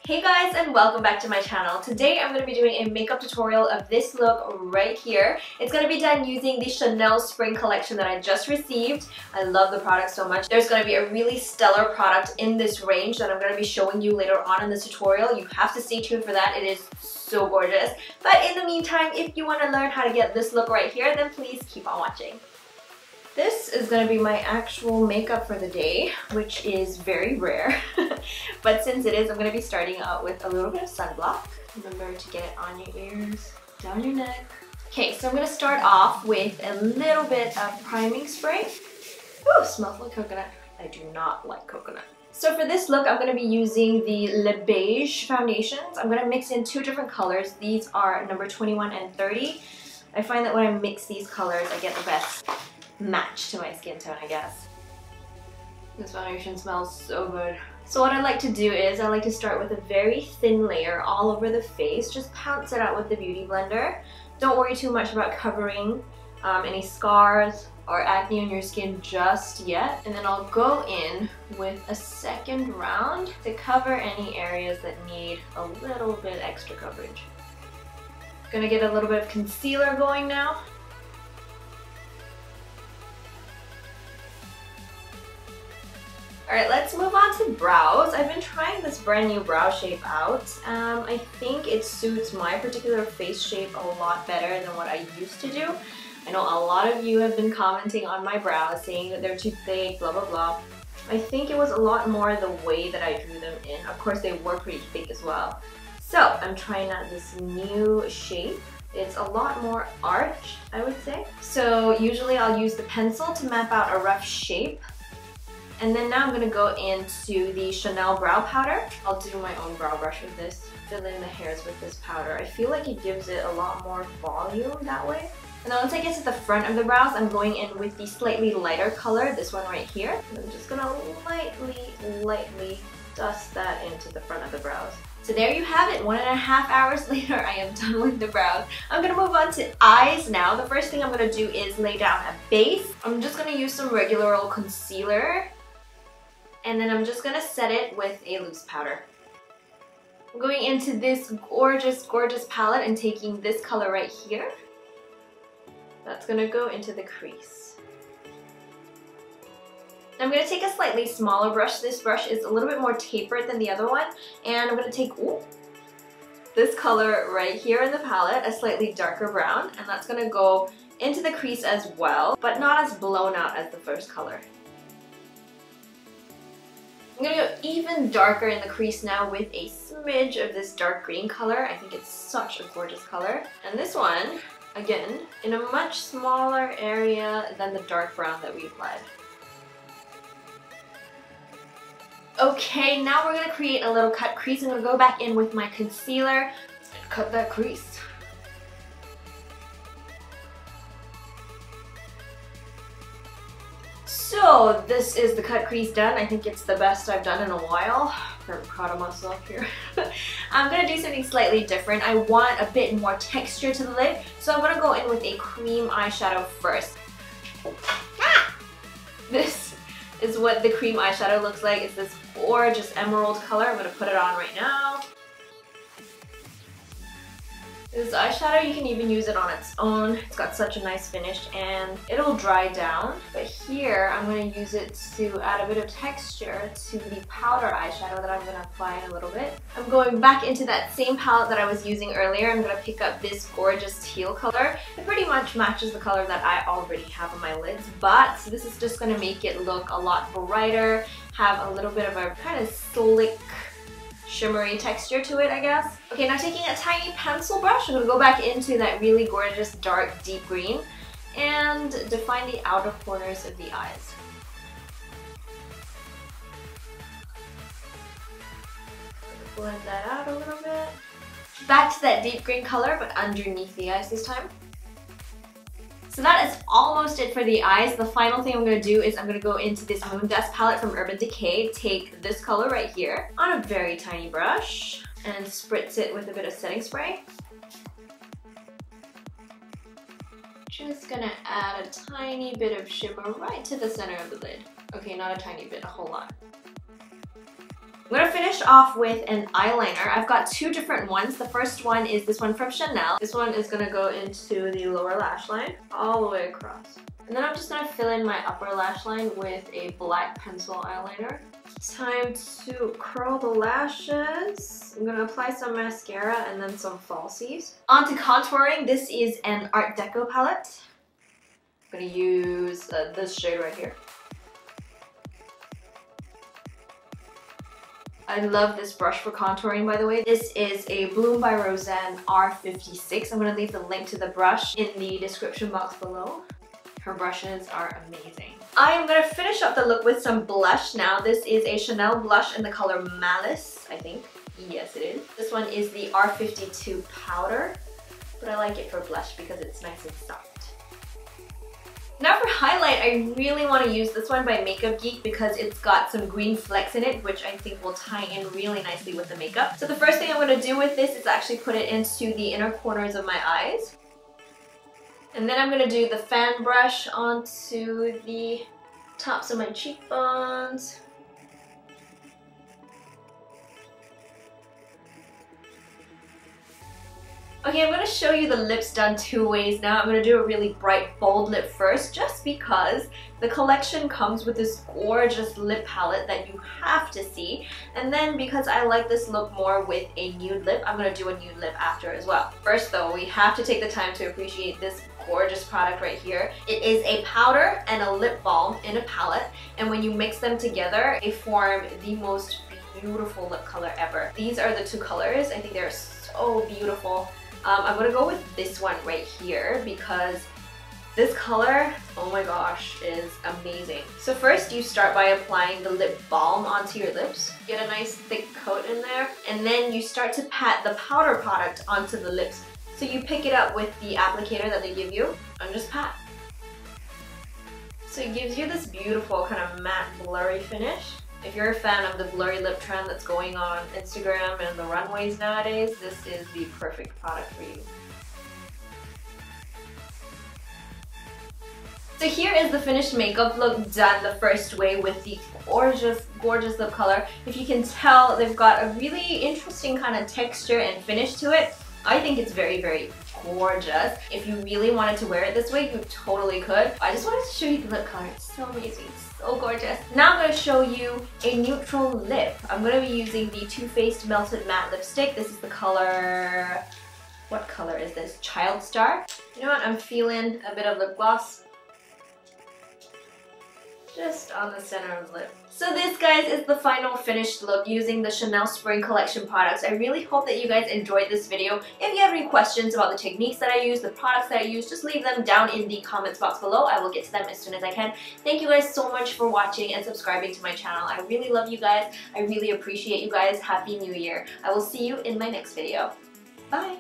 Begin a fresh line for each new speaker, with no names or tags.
Hey guys, and welcome back to my channel. Today I'm going to be doing a makeup tutorial of this look right here. It's going to be done using the Chanel Spring collection that I just received. I love the product so much. There's going to be a really stellar product in this range that I'm going to be showing you later on in this tutorial. You have to stay tuned for that. It is so gorgeous. But in the meantime, if you want to learn how to get this look right here, then please keep on watching. This is going to be my actual makeup for the day, which is very rare. But since it is, I'm going to be starting out with a little bit of sunblock. Remember to get it on your ears, down your neck. Okay, so I'm going to start off with a little bit of priming spray. Ooh, smells like coconut. I do not like coconut. So for this look, I'm going to be using the Le Beige foundations. I'm going to mix in two different colors. These are number 21 and 30. I find that when I mix these colors, I get the best match to my skin tone, I guess. This foundation smells so good. So what I like to do is I like to start with a very thin layer all over the face. Just pounce it out with the Beauty Blender. Don't worry too much about covering any scars or acne on your skin just yet. And then I'll go in with a second round to cover any areas that need a little bit extra coverage. Gonna get a little bit of concealer going now. Alright, let's move on to brows. I've been trying this brand new brow shape out. I think it suits my particular face shape a lot better than what I used to do. I know a lot of you have been commenting on my brows saying that they're too thick, blah blah blah. I think it was a lot more the way that I drew them in. Of course, they were pretty thick as well. So I'm trying out this new shape. It's a lot more arched, I would say. So usually I'll use the pencil to map out a rough shape. And then now I'm going to go into the Chanel brow powder. I'll do my own brow brush with this. Fill in the hairs with this powder. I feel like it gives it a lot more volume that way. And then once I get to the front of the brows, I'm going in with the slightly lighter color, this one right here. And I'm just going to lightly dust that into the front of the brows. So there you have it. 1.5 hours later, I am done with the brows. I'm going to move on to eyes now. The first thing I'm going to do is lay down a base. I'm just going to use some regular old concealer. And then I'm just going to set it with a loose powder. I'm going into this gorgeous palette and taking this color right here. That's going to go into the crease. I'm going to take a slightly smaller brush. This brush is a little bit more tapered than the other one. And I'm going to take this color right here in the palette, a slightly darker brown. And that's going to go into the crease as well, but not as blown out as the first color. I'm going to go even darker in the crease now with a smidge of this dark green color. I think it's such a gorgeous color. And this one, again, in a much smaller area than the dark brown that we applied. Okay, now we're going to create a little cut crease. I'm going to go back in with my concealer and cut that crease. So this is the cut crease done. I think it's the best I've done in a while. I'm proud of myself here. I'm going to do something slightly different. I want a bit more texture to the lid, so I'm going to go in with a cream eyeshadow first. This is what the cream eyeshadow looks like. It's this gorgeous emerald color. I'm going to put it on right now. This eyeshadow, you can even use it on its own. It's got such a nice finish and it'll dry down. But here, I'm going to use it to add a bit of texture to the powder eyeshadow that I'm going to apply in a little bit. I'm going back into that same palette that I was using earlier. I'm going to pick up this gorgeous teal color. It pretty much matches the color that I already have on my lids, but this is just going to make it look a lot brighter, have a little bit of a kind of slick, shimmery texture to it, I guess. Okay, now taking a tiny pencil brush, I'm going to go back into that really gorgeous dark deep green and define the outer corners of the eyes. Blend that out a little bit. Back to that deep green color, but underneath the eyes this time. So that is almost it for the eyes. The final thing I'm going to do is I'm going to go into this Moon Dust palette from Urban Decay, take this color right here on a very tiny brush and spritz it with a bit of setting spray. Just going to add a tiny bit of shimmer right to the center of the lid. Okay, not a tiny bit, a whole lot. I'm gonna finish off with an eyeliner. I've got two different ones. The first one is this one from Chanel. This one is gonna go into the lower lash line, all the way across. And then I'm just gonna fill in my upper lash line with a black pencil eyeliner. It's time to curl the lashes. I'm gonna apply some mascara and then some falsies. On to contouring. This is an Art Deco palette. I'm gonna use this shade right here. I love this brush for contouring, by the way. This is a Bloom by Roseanne R56. I'm going to leave the link to the brush in the description box below. Her brushes are amazing. I am going to finish up the look with some blush now. This is a Chanel blush in the color Malice, I think. Yes, it is. This one is the R52 powder, but I like it for blush because it's nice and soft. Now for highlight, I really want to use this one by Makeup Geek because it's got some green flecks in it, which I think will tie in really nicely with the makeup. So the first thing I'm going to do with this is actually put it into the inner corners of my eyes. And then I'm going to do the fan brush onto the tops of my cheekbones. Okay, I'm going to show you the lips done two ways now. I'm going to do a really bright, bold lip first, just because the collection comes with this gorgeous lip palette that you have to see. And then because I like this look more with a nude lip, I'm going to do a nude lip after as well. First though, we have to take the time to appreciate this gorgeous product right here. It is a powder and a lip balm in a palette, and when you mix them together, they form the most beautiful lip color ever. These are the two colors. I think they're so beautiful. I'm gonna go with this one right here because this color, oh my gosh, is amazing. So first you start by applying the lip balm onto your lips. Get a nice thick coat in there, and then you start to pat the powder product onto the lips. So you pick it up with the applicator that they give you and just pat. So it gives you this beautiful kind of matte blurry finish. If you're a fan of the blurry lip trend that's going on Instagram and the runways nowadays, this is the perfect product for you. So here is the finished makeup look done the first way with the gorgeous, gorgeous lip color. If you can tell, they've got a really interesting kind of texture and finish to it. I think it's very, very gorgeous. If you really wanted to wear it this way, you totally could. I just wanted to show you the lip color. It's so amazing. So gorgeous. Now I'm going to show you a neutral lip. I'm going to be using the Too Faced Melted Matte Lipstick. This is the color... what color is this? Child Star. You know what? I'm feeling a bit of lip gloss. Just on the center of the lip. So this, guys, is the final finished look using the Chanel Spring Collection products. I really hope that you guys enjoyed this video. If you have any questions about the techniques that I use, the products that I use, just leave them down in the comments box below. I will get to them as soon as I can. Thank you guys so much for watching and subscribing to my channel. I really love you guys. I really appreciate you guys. Happy New Year. I will see you in my next video. Bye!